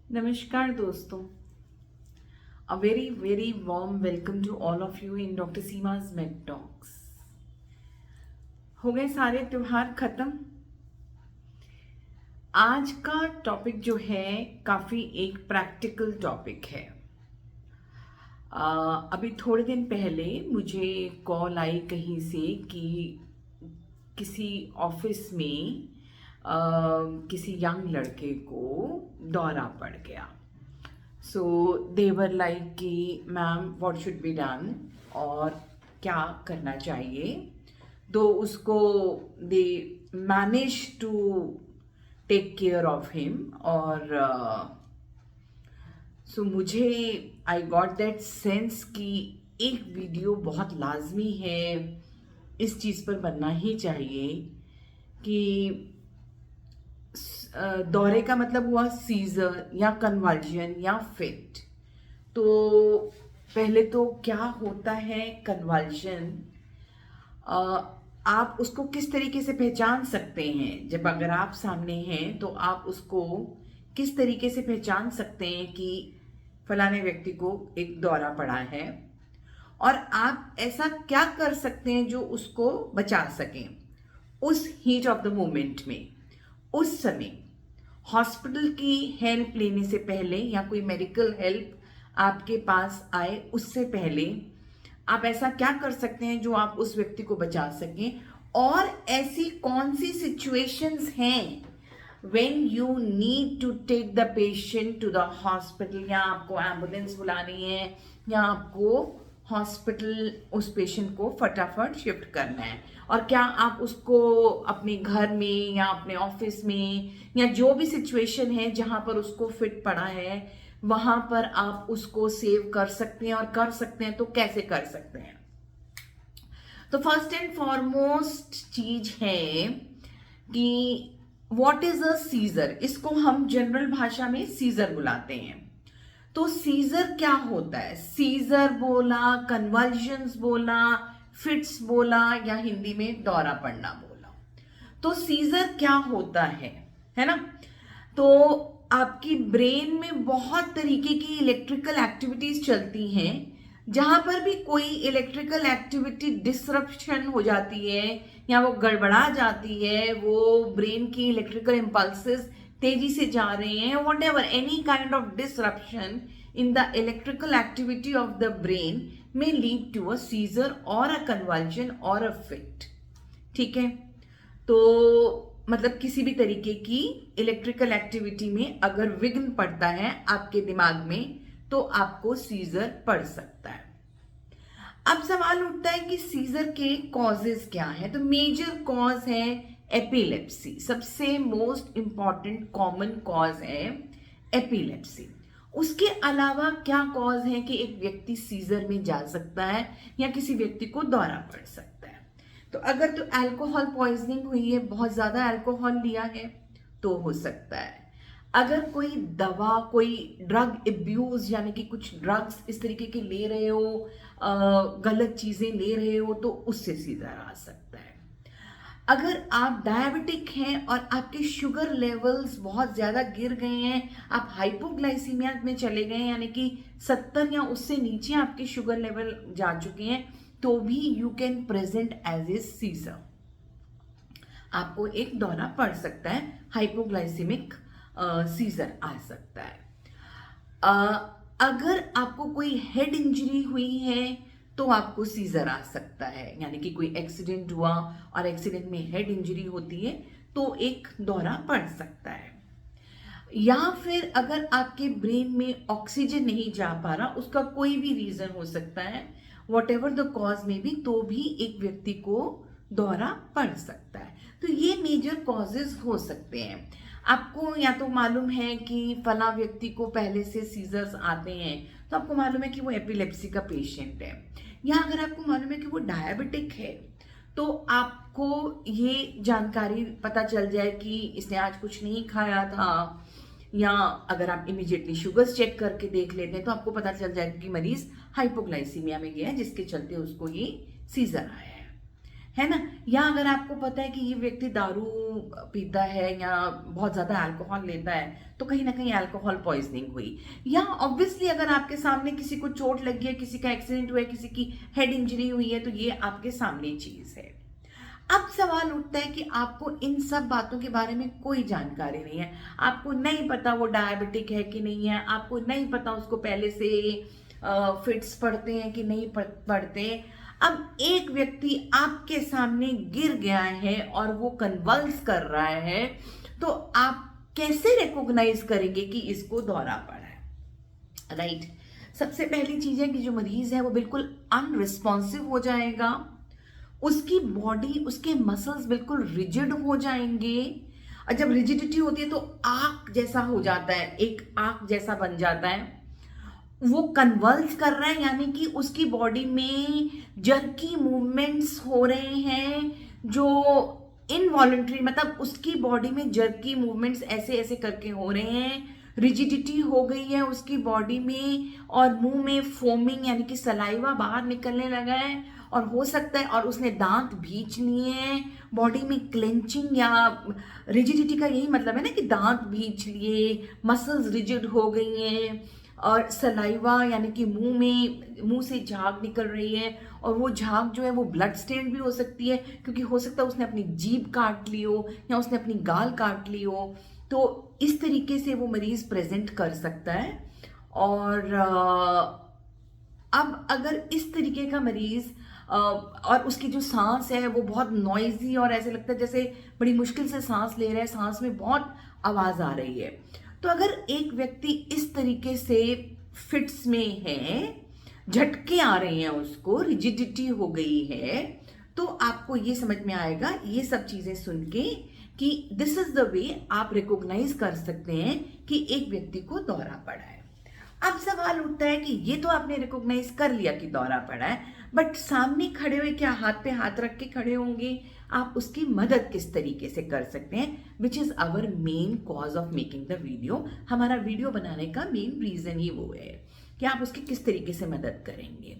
नमस्कार दोस्तों, a very very warm welcome to all of you in doctor Seema's med talks. हो गए सारे त्योहार खत्म। आज का टॉपिक जो है काफ़ी एक प्रैक्टिकल टॉपिक है। अभी थोड़े दिन पहले मुझे कॉल आई कहीं से कि किसी ऑफिस में किसी यंग लड़के को दौरा पड़ गया। सो देवर लाइक कि ma'am what should be done, और क्या करना चाहिए। दो उसको they manage to take care of him, और सो मुझे आई गॉट दैट सेंस कि एक वीडियो बहुत लाजमी है, इस चीज़ पर बनना ही चाहिए कि दौरे का मतलब हुआ सीजर या कन्वर्जन या फिट। तो पहले तो क्या होता है कन्वर्जन, आप उसको किस तरीके से पहचान सकते हैं। जब अगर आप सामने हैं तो आप उसको किस तरीके से पहचान सकते हैं कि फलाने व्यक्ति को एक दौरा पड़ा है, और आप ऐसा क्या कर सकते हैं जो उसको बचा सकें उस हीट ऑफ द मोमेंट में, उस समय। हॉस्पिटल की हेल्प लेने से पहले या कोई मेडिकल हेल्प आपके पास आए उससे पहले आप ऐसा क्या कर सकते हैं जो आप उस व्यक्ति को बचा सकें, और ऐसी कौन सी सिचुएशंस हैं when you need to take the patient to the hospital, या आपको एम्बुलेंस बुलानी है या आपको हॉस्पिटल उस पेशेंट को फटाफट शिफ्ट करना है, और क्या आप उसको अपने घर में या अपने ऑफिस में या जो भी सिचुएशन है जहां पर उसको फिट पड़ा है वहां पर आप उसको सेव कर सकते हैं, और कर सकते हैं तो कैसे कर सकते हैं। तो फर्स्ट एंड फॉरमोस्ट चीज है कि व्हाट इज अ सीजर। इसको हम जनरल भाषा में सीजर बुलाते हैं। तो सीजर क्या होता है? सीजर बोला, कन्वल्जन्स बोला, फिट्स बोला, या हिंदी में दौरा पड़ना बोला। तो सीजर क्या होता है ना? तो आपकी ब्रेन में बहुत तरीके की इलेक्ट्रिकल एक्टिविटीज चलती हैं। जहां पर भी कोई इलेक्ट्रिकल एक्टिविटी डिसरप्शन हो जाती है या वो गड़बड़ा जाती है, वो ब्रेन की इलेक्ट्रिकल इम्पल्सेस तेजी से जा रहे हैं, what ever any kind of disruption in the electrical activity of the brain में लीड टू अ सीजर और अ कन्वल्जन और अ फिट। ठीक है? तो मतलब किसी भी तरीके की इलेक्ट्रिकल एक्टिविटी में अगर विघ्न पड़ता है आपके दिमाग में तो आपको सीजर पड़ सकता है। अब सवाल उठता है कि सीजर के कॉजेज क्या है। तो मेजर कॉज है एपिलेप्सी, सबसे मोस्ट इंपॉर्टेंट कॉमन कॉज है एपिलेप्सी। उसके अलावा क्या कॉज है कि एक व्यक्ति सीजर में जा सकता है या किसी व्यक्ति को दौरा पड़ सकता है। तो अगर तो अल्कोहल पॉइजनिंग हुई है, बहुत ज्यादा अल्कोहल लिया है, तो हो सकता है। अगर कोई दवा, कोई ड्रग एब्यूज यानी कि कुछ ड्रग्स इस तरीके के ले रहे हो, गलत चीजें ले रहे हो, तो उससे सीजर आ सकता है। अगर आप डायबिटिक हैं और आपके शुगर लेवल्स बहुत ज़्यादा गिर गए हैं, आप हाइपोग्लाइसीमिया में चले गए हैं, यानी कि 70 या उससे नीचे आपके शुगर लेवल जा चुके हैं, तो भी you can present as a seizure. आपको एक दौरा पड़ सकता है, हाइपोग्लाइसीमिक सीजर आ सकता है। अगर आपको कोई हेड इंजरी हुई है तो आपको सीजर आ सकता है, यानी कि कोई एक्सीडेंट हुआ और एक्सीडेंट में हेड इंजरी होती है तो एक दौरा पड़ सकता है। या फिर अगर आपके ब्रेन में ऑक्सीजन नहीं जा पा रहा, उसका कोई भी रीजन हो सकता है, वॉट एवर द कॉज में भी, तो भी एक व्यक्ति को दौरा पड़ सकता है। तो ये मेजर कॉजेज हो सकते हैं। आपको या तो मालूम है कि फला व्यक्ति को पहले से सीजर्स आते हैं, तो आपको मालूम है कि वो एपिलेप्सी का पेशेंट है। या अगर आपको मालूम है कि वो डायबिटिक है, तो आपको ये जानकारी पता चल जाए कि इसने आज कुछ नहीं खाया था, या अगर आप इमीडिएटली शुगर्स चेक करके देख लेते हैं तो आपको पता चल जाएगा कि मरीज हाइपोग्लाइसीमिया में गया है, जिसके चलते उसको ये सीजर आया है। है ना। या अगर आपको पता है कि ये व्यक्ति दारू पीता है या बहुत ज़्यादा अल्कोहल लेता है, तो कहीं ना कहीं अल्कोहल पॉइजनिंग हुई। या ऑब्वियसली अगर आपके सामने किसी को चोट लगी है, किसी का एक्सीडेंट हुआ है, किसी की हेड इंजरी हुई है, तो ये आपके सामने चीज़ है। अब सवाल उठता है कि आपको इन सब बातों के बारे में कोई जानकारी नहीं है, आपको नहीं पता वो डायबिटिक है कि नहीं है, आपको नहीं पता उसको पहले से फिट्स पड़ते हैं कि नहीं पड़ते। अब एक व्यक्ति आपके सामने गिर गया है और वो कन्वल्स कर रहा है, तो आप कैसे रिकॉग्नाइज करेंगे कि इसको दौरा पड़ा है, राइट। सबसे पहली चीज है कि जो मरीज है वो बिल्कुल अनरिस्पॉन्सिव हो जाएगा, उसकी बॉडी, उसके मसल्स बिल्कुल रिजिड हो जाएंगे। और जब रिजिडिटी होती है तो आग जैसा हो जाता है, एक आग जैसा बन जाता है। वो कन्वल्स कर रहा है, यानी कि उसकी बॉडी में जर्की मूवमेंट्स हो रहे हैं, जो इनवॉलंटरी, मतलब उसकी बॉडी में जर्की मूवमेंट्स ऐसे ऐसे करके हो रहे हैं। रिजिडिटी हो गई है उसकी बॉडी में, और मुंह में फोमिंग यानी कि सलाइवा बाहर निकलने लगा है, और हो सकता है और उसने दांत भींच लिए हैं। बॉडी में क्लेंचिंग या रिजिडिटी का यही मतलब है ना कि दांत भींच लिए, मसल्स रिजिड हो गई हैं, और सलाइवा यानी कि मुंह से झाग निकल रही है, और वो झाग जो है वो ब्लड स्टेन भी हो सकती है, क्योंकि हो सकता है उसने अपनी जीभ काट ली हो या उसने अपनी गाल काट ली हो। तो इस तरीके से वो मरीज प्रेजेंट कर सकता है। और अब अगर इस तरीके का मरीज और उसकी जो सांस है वो बहुत नॉइजी और ऐसे लगता है जैसे बड़ी मुश्किल से सांस ले रहा है, सांस में बहुत आवाज आ रही है, तो अगर एक व्यक्ति इस तरीके से फिट्स में है, झटके आ रहे हैं, उसको रिजिडिटी हो गई है, तो आपको ये समझ में आएगा ये सब चीजें सुन के कि दिस इज द वे आप रिकॉग्नाइज कर सकते हैं कि एक व्यक्ति को दौरा पड़ा है। अब सवाल उठता है कि ये तो आपने रिकॉग्नाइज कर लिया कि दौरा पड़ा है, बट सामने खड़े हुए क्या हाथ पे हाथ रख के खड़े होंगे? आप उसकी मदद किस तरीके से कर सकते हैं, which is our main cause of making the video. हमारा वीडियो बनाने का मेन रीजन ही वो है कि आप उसकी किस तरीके से मदद करेंगे।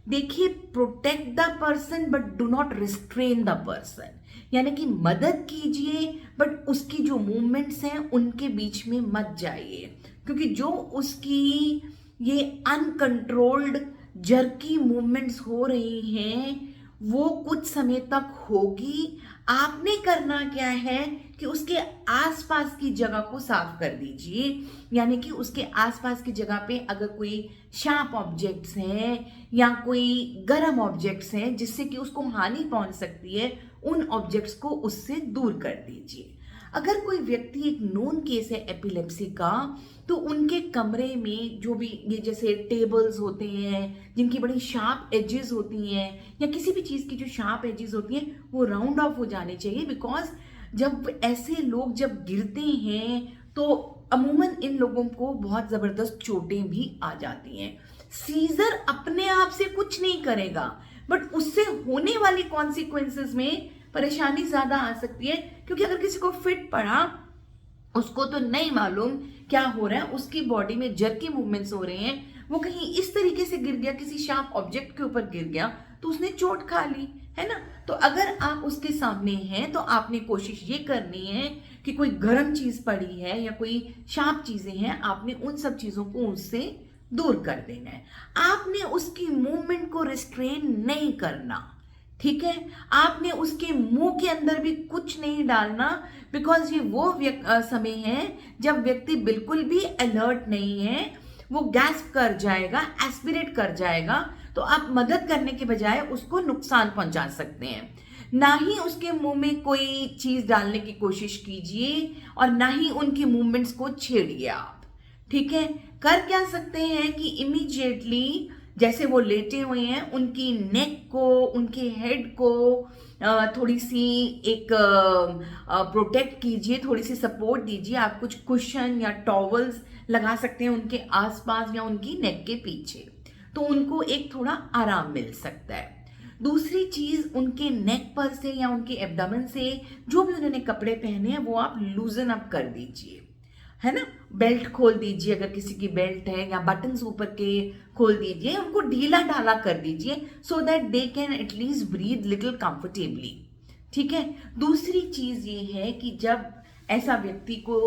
देखिए, protect the person but do not restrain the person, यानी कि मदद कीजिए बट उसकी जो मूवमेंट्स हैं उनके बीच में मत जाइए, क्योंकि जो उसकी ये अनकंट्रोल्ड जर्की मूवमेंट्स हो रही हैं वो कुछ समय तक होगी। आपने करना क्या है कि उसके आसपास की जगह को साफ कर दीजिए, यानी कि उसके आसपास की जगह पे अगर कोई शार्प ऑब्जेक्ट्स हैं या कोई गर्म ऑब्जेक्ट्स हैं जिससे कि उसको हानि पहुंच सकती है, उन ऑब्जेक्ट्स को उससे दूर कर दीजिए। अगर कोई व्यक्ति एक नोन केस है एपिलेप्सी का, तो उनके कमरे में जो भी ये जैसे टेबल्स होते हैं जिनकी बड़ी शार्प एजेस होती हैं, या किसी भी चीज़ की जो शार्प एजेस होती हैं, वो राउंड ऑफ हो जाने चाहिए। बिकॉज जब ऐसे लोग जब गिरते हैं तो अमूमन इन लोगों को बहुत ज़बरदस्त चोटें भी आ जाती हैं। सीजर अपने आप से कुछ नहीं करेगा, बट उससे होने वाली कॉन्सिक्वेंसेस में परेशानी ज़्यादा आ सकती है, क्योंकि अगर किसी को फिट पड़ा उसको तो नहीं मालूम क्या हो रहा है, उसकी बॉडी में जर्की मूवमेंट्स हो रहे हैं, वो कहीं इस तरीके से गिर गया, किसी शार्प ऑब्जेक्ट के ऊपर गिर गया तो उसने चोट खा ली, है ना। तो अगर आप उसके सामने हैं तो आपने कोशिश ये करनी है कि कोई गर्म चीज पड़ी है या कोई शार्प चीजें हैं, आपने उन सब चीजों को उससे दूर कर देना है। आपने उसकी मूवमेंट को रिस्ट्रेन नहीं करना, ठीक है। आपने उसके मुंह के अंदर भी कुछ नहीं डालना, बिकॉज ये वो समय है जब व्यक्ति बिल्कुल भी अलर्ट नहीं है, वो गैस्प कर जाएगा, एस्पिरेट कर जाएगा, तो आप मदद करने के बजाय उसको नुकसान पहुंचा सकते हैं। ना ही उसके मुंह में कोई चीज डालने की कोशिश कीजिए और ना ही उनकी मूवमेंट्स को छेड़िए आप, ठीक है। कर क्या सकते हैं कि इमीडिएटली जैसे वो लेटे हुए हैं उनकी नेक को, उनके हेड को थोड़ी सी एक प्रोटेक्ट कीजिए, थोड़ी सी सपोर्ट दीजिए। आप कुछ कुशन या टॉवल्स लगा सकते हैं उनके आसपास या उनकी नेक के पीछे, तो उनको एक थोड़ा आराम मिल सकता है। दूसरी चीज, उनके नेक पर से या उनके एब्डोमेन से जो भी उन्होंने कपड़े पहने हैं वो आप लूजन अप कर दीजिए, है ना। बेल्ट खोल दीजिए, अगर किसी की बेल्ट है, या बटन्स ऊपर के खोल दीजिए, उनको ढीला ढाला कर दीजिए so that they can at least breathe little comfortably. ठीक है। दूसरी चीज ये है कि जब ऐसा व्यक्ति को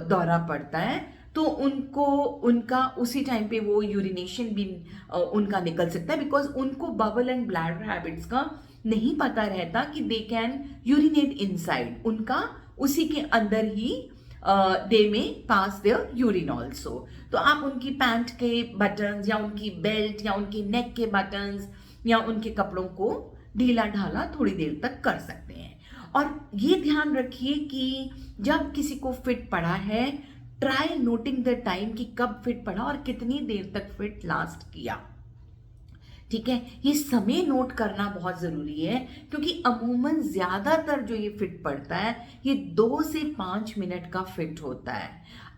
दौरा पड़ता है तो उनको उनका उसी टाइम पे वो यूरिनेशन भी उनका निकल सकता है, बिकॉज उनको बबल एंड ब्लैडर हैबिट्स का नहीं पता रहता कि दे कैन यूरिनेट इनसाइड, उनका उसी के अंदर ही दे में पास देयर यूरिन ऑल्सो। तो आप उनकी पैंट के बटन्स या उनकी बेल्ट या उनकी नेक के बटन्स या उनके कपड़ों को ढीला ढाला थोड़ी देर तक कर सकते हैं। और ये ध्यान रखिए कि जब किसी को फिट पड़ा है, ट्राई नोटिंग द टाइम कि कब फिट पड़ा और कितनी देर तक फिट लास्ट किया। ठीक है, ये समय नोट करना बहुत जरूरी है, क्योंकि अमूमन ज्यादातर जो ये फिट पड़ता है ये 2 से 5 मिनट का फिट होता है।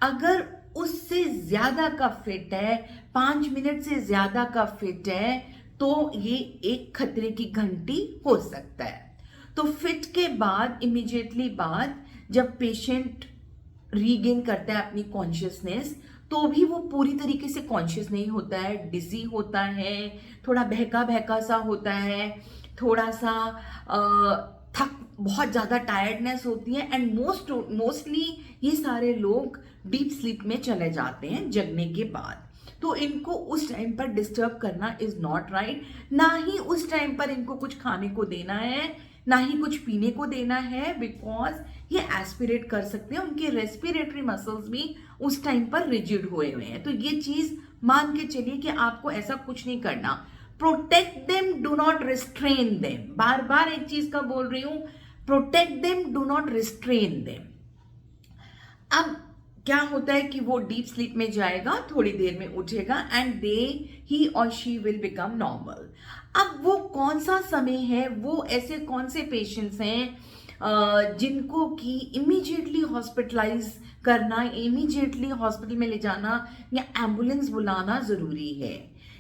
अगर उससे ज्यादा का फिट है, 5 मिनट से ज्यादा का फिट है, तो ये एक खतरे की घंटी हो सकता है। तो फिट के बाद इमीडिएटली बाद जब पेशेंट रीगेन करता है अपनी कॉन्शियसनेस, तो भी वो पूरी तरीके से कॉन्शियस नहीं होता है, डिजी होता है, थोड़ा बहका बहका सा होता है, थोड़ा सा थक, बहुत ज़्यादा टायर्डनेस होती है। एंड मोस्टली ये सारे लोग डीप स्लीप में चले जाते हैं जगने के बाद। तो इनको उस टाइम पर डिस्टर्ब करना इज नॉट राइट। ना ही उस टाइम पर इनको कुछ खाने को देना है, ना ही कुछ पीने को देना है, बिकॉज ये एस्पिरेट कर सकते हैं, उनके रेस्पिरेटरी मसल्स भी उस टाइम पर रिजिड हुए हुए हैं। तो ये चीज मान के चलिए कि आपको ऐसा कुछ नहीं करना। Protect them, do not restrain them. बार बार एक चीज का बोल रही हूं, protect them, do not restrain them. अब क्या होता है कि वो डीप स्लीप में जाएगा, थोड़ी देर में उठेगा एंड ही और शी विल बिकम नॉर्मल। अब वो कौन सा समय है, वो ऐसे कौन से पेशेंट्स हैं जिनको कि इमीडिएटली हॉस्पिटलाइज करना, इमीडिएटली हॉस्पिटल में ले जाना या एम्बुलेंस बुलाना जरूरी है।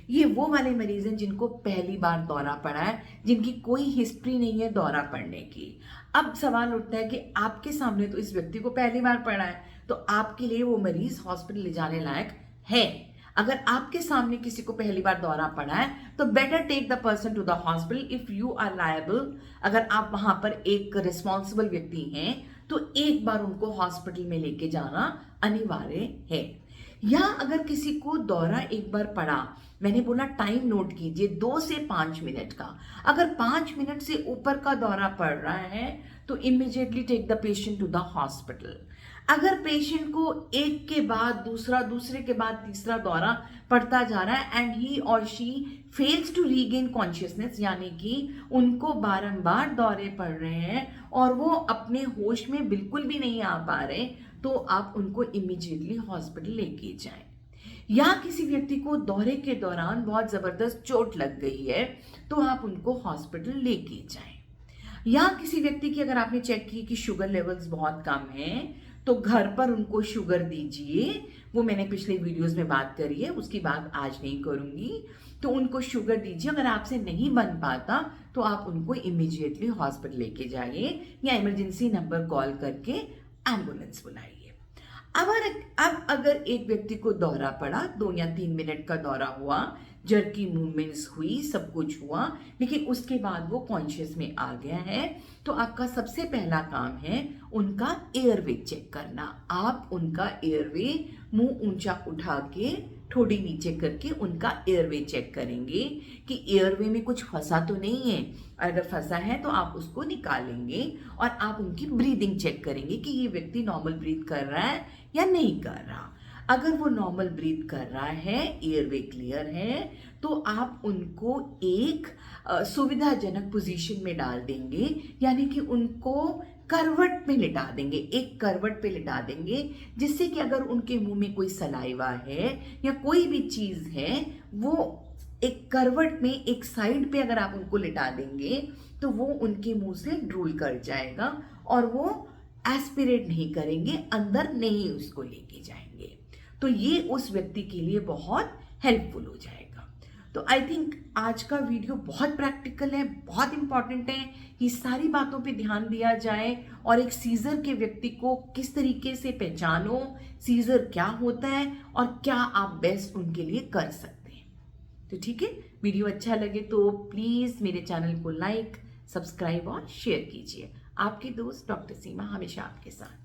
ये वो वाले मरीज हैं जिनको पहली बार दौरा पड़ा है, जिनकी कोई हिस्ट्री नहीं है दौरा पड़ने की। अब सवाल उठता है कि आपके सामने तो इस व्यक्ति को पहली बार पड़ा है, तो आपके लिए वो मरीज हॉस्पिटल ले जाने लायक है। अगर आपके सामने किसी को पहली बार दौरा पड़ा है तो better take the person to the hospital if you are liable. अगर आप वहां पर एक रिस्पॉन्सिबल व्यक्ति हैं तो एक बार उनको हॉस्पिटल में लेके जाना अनिवार्य है। या अगर किसी को दौरा एक बार पड़ा, मैंने बोला टाइम नोट कीजिए 2 से 5 मिनट का। अगर 5 मिनट से ऊपर का दौरा पड़ रहा है तो immediately take the patient to the hospital. अगर पेशेंट को एक के बाद दूसरा, दूसरे के बाद तीसरा दौरा पड़ता जा रहा है एंड ही और she fails to regain consciousness, यानी कि उनको बारंबार दौरे पड़ रहे हैं और वो अपने होश में बिल्कुल भी नहीं आ पा रहे, तो आप उनको इमीडिएटली हॉस्पिटल लेके जाएं। या किसी व्यक्ति को दौरे के दौरान बहुत जबरदस्त चोट लग गई है तो आप उनको हॉस्पिटल लेके जाएं। या किसी व्यक्ति की अगर आपने चेक की कि शुगर लेवल्स बहुत कम हैं तो घर पर उनको शुगर दीजिए। वो मैंने पिछले वीडियोस में बात करी है, उसकी बात आज नहीं करूंगी। तो उनको शुगर दीजिए। अगर आपसे नहीं बन पाता तो आप उनको इमीडिएटली हॉस्पिटल लेके जाइए या इमरजेंसी नंबर कॉल करके एम्बुलेंस बुलाइए। अब अगर एक व्यक्ति को दौरा पड़ा, 2 या 3 मिनट का दौरा हुआ, जर्की मूवमेंट्स हुई, सब कुछ हुआ, लेकिन उसके बाद वो कॉन्शियस में आ गया है, तो आपका सबसे पहला काम है उनका एयरवे चेक करना। आप उनका एयरवे मुंह ऊंचा उठा के ठोड़ी नीचे करके उनका एयरवे चेक करेंगे कि एयरवे में कुछ फंसा तो नहीं है। अगर फंसा है तो आप उसको निकालेंगे और आप उनकी ब्रीदिंग चेक करेंगे कि ये व्यक्ति नॉर्मल ब्रीथ कर रहा है या नहीं कर रहा। अगर वो नॉर्मल ब्रीथ कर रहा है, एयरवे क्लियर है, तो आप उनको एक सुविधाजनक पोजीशन में डाल देंगे, यानी कि उनको करवट पे लिटा देंगे, एक करवट पे लिटा देंगे, जिससे कि अगर उनके मुंह में कोई सलाइवा है या कोई भी चीज है, वो एक करवट में एक साइड पे अगर आप उनको लिटा देंगे तो वो उनके मुंह से ड्रूल कर जाएगा और वो एस्पिरेट नहीं करेंगे, अंदर नहीं उसको लेके जाएंगे। तो ये उस व्यक्ति के लिए बहुत हेल्पफुल हो जाएगा। तो आई थिंक आज का वीडियो बहुत प्रैक्टिकल है, बहुत इंपॉर्टेंट है कि सारी बातों पे ध्यान दिया जाए और एक सीजर के व्यक्ति को किस तरीके से पहचानो, सीजर क्या होता है और क्या आप बेस्ट उनके लिए कर सकते हैं। तो ठीक है, वीडियो अच्छा लगे तो प्लीज मेरे चैनल को लाइक, सब्सक्राइब और शेयर कीजिए। आपकी दोस्त डॉक्टर सीमा हमेशा आपके साथ।